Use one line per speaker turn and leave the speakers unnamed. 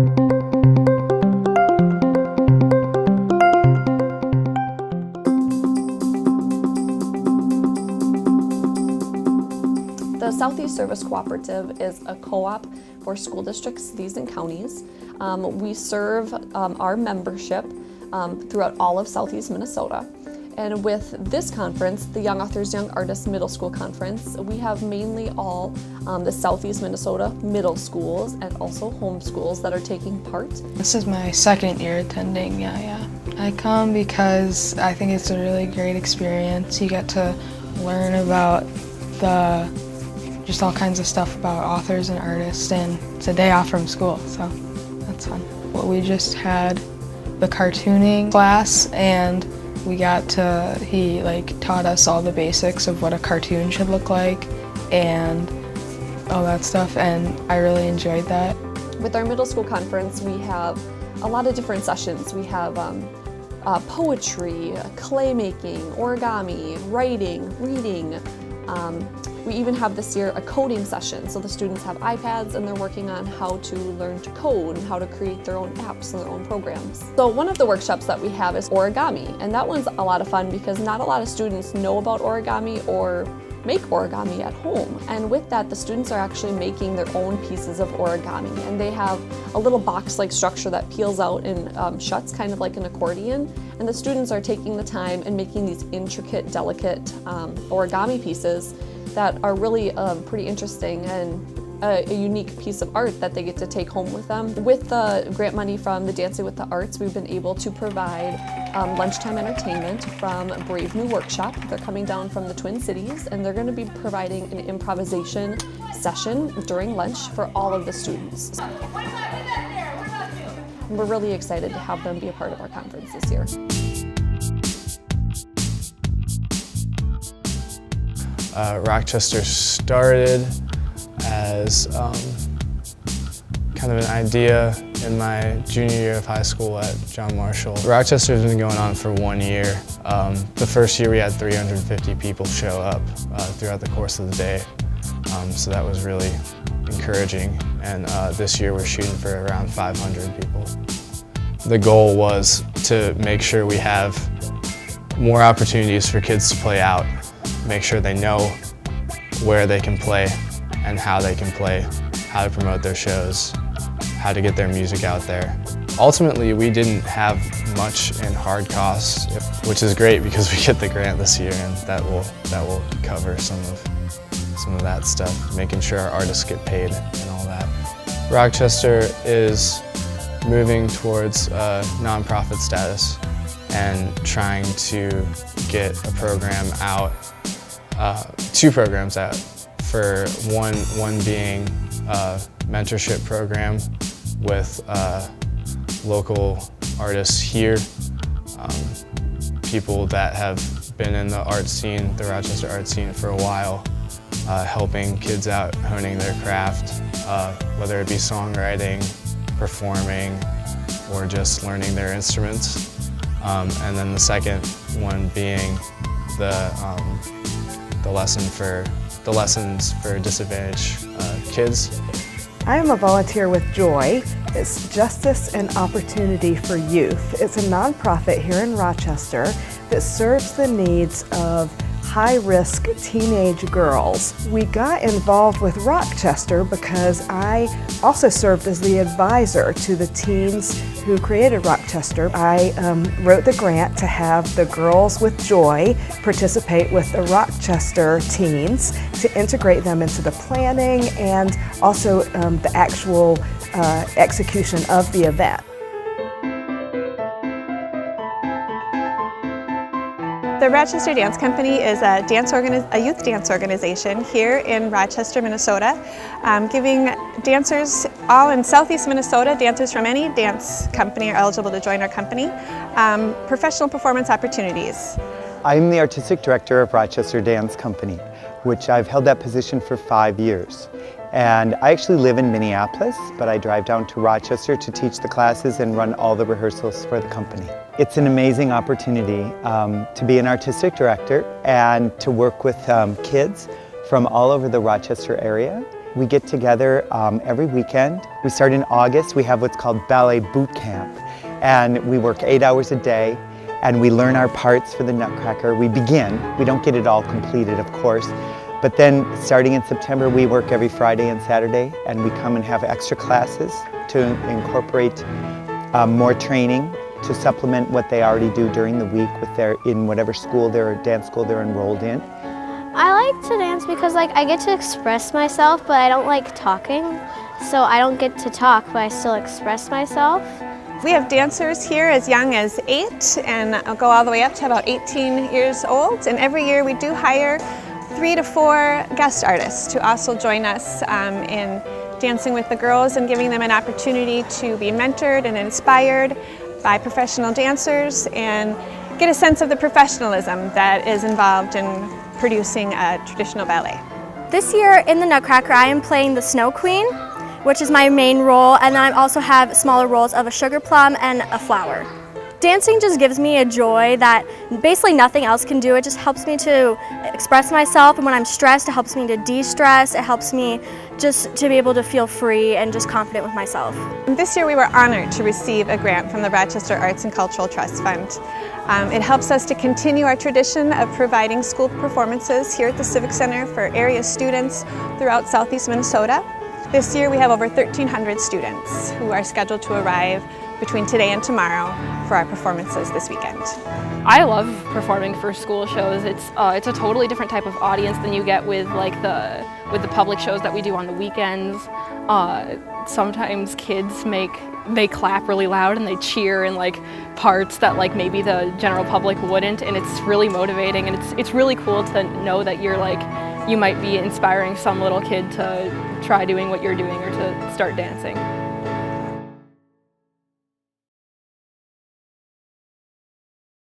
The Southeast Service Cooperative is a co-op for school districts, cities, and counties. We serve our membership throughout all of Southeast Minnesota. And with this conference, the Young Authors, Young Artists Middle School Conference, we have mainly all the Southeast Minnesota middle schools and also home schools that are taking part.
This is my second year attending, yeah. I come because I think it's a really great experience. You get to learn about just all kinds of stuff about authors and artists, and it's a day off from school, so that's fun. Well, we just had the cartooning class, and he taught us all the basics of what a cartoon should look like and all that stuff, and I really enjoyed that.
With our middle school conference, we have a lot of different sessions. We have poetry, clay making, origami, writing, reading. We even have this year a coding session, so the students have iPads and they're working on how to learn to code and how to create their own apps and their own programs. So one of the workshops that we have is origami, and that one's a lot of fun because not a lot of students know about origami or make origami at home. And with that, the students are actually making their own pieces of origami, and they have a little box-like structure that peels out and shuts, kind of like an accordion. And the students are taking the time and making these intricate, delicate origami pieces that are really pretty interesting and a unique piece of art that they get to take home with them. With the grant money from the Dancing with the Arts, we've been able to provide lunchtime entertainment from Brave New Workshop. They're coming down from the Twin Cities, and they're going to be providing an improvisation session during lunch for all of the students. We're really excited to have them be a part of our conference this year.
Rochester started as kind of an idea in my junior year of high school at John Marshall. Rochester's been going on for 1 year. The first year we had 350 people show up throughout the course of the day, so that was really encouraging. And this year we're shooting for around 500 people. The goal was to make sure we have more opportunities for kids to play out, make sure they know where they can play and how they can play, how to promote their shows, how to get their music out there. Ultimately, we didn't have much in hard costs, which is great because we get the grant this year, and that will cover some of that stuff, making sure our artists get paid and all that. Rochester is moving towards nonprofit status and trying to get a program out, two programs out. For one being a mentorship program with local artists here, people that have been in the art scene, the Rochester art scene for a while, helping kids out, honing their craft, whether it be songwriting, performing, or just learning their instruments. And then the second one being the lessons for disadvantaged kids.
I am a volunteer with Joy. It's Justice and Opportunity for Youth. It's a nonprofit here in Rochester that serves the needs of high-risk teenage girls. We got involved with Rochester because I also served as the advisor to the teens who created Rochester. I wrote the grant to have the Girls with Joy participate with the Rochester teens to integrate them into the planning and also the actual execution of the event.
The Rochester Dance Company is a youth dance organization here in Rochester, Minnesota, giving dancers all in Southeast Minnesota, dancers from any dance company are eligible to join our company, professional performance opportunities.
I'm the artistic director of Rochester Dance Company, which I've held that position for 5 years. And I actually live in Minneapolis, but I drive down to Rochester to teach the classes and run all the rehearsals for the company. It's an amazing opportunity to be an artistic director and to work with kids from all over the Rochester area We get together every weekend. We start in August. We have what's called Ballet Boot Camp, and we work 8 hours a day, and we learn our parts for the Nutcracker. We begin. We don't get it all completed, of course, but then starting in September, we work every Friday and Saturday, and we come and have extra classes to incorporate more training to supplement what they already do during the week in whatever dance school they're enrolled in.
I like to dance because I get to express myself, but I don't like talking. So I don't get to talk, but I still express myself.
We have dancers here as young as 8 and go all the way up to about 18 years old. And every year we do hire 3 to 4 guest artists to also join us in dancing with the girls and giving them an opportunity to be mentored and inspired by professional dancers and get a sense of the professionalism that is involved in producing a traditional ballet.
This year in the Nutcracker, I am playing the Snow Queen, which is my main role, and then I also have smaller roles of a sugar plum and a flower. Dancing just gives me a joy that basically nothing else can do. It just helps me to express myself, and when I'm stressed, it helps me to de-stress. It helps me just to be able to feel free and just confident with myself.
This year we were honored to receive a grant from the Rochester Arts and Cultural Trust Fund. It helps us to continue our tradition of providing school performances here at the Civic Center for area students throughout southeast Minnesota. This year we have over 1,300 students who are scheduled to arrive between today and tomorrow for our performances this weekend.
I love performing for school shows. It's a totally different type of audience than you get with the public shows that we do on the weekends. Sometimes kids they clap really loud and they cheer in parts that maybe the general public wouldn't, and it's really motivating, and it's really cool to know that you might be inspiring some little kid to try doing what you're doing or to start dancing.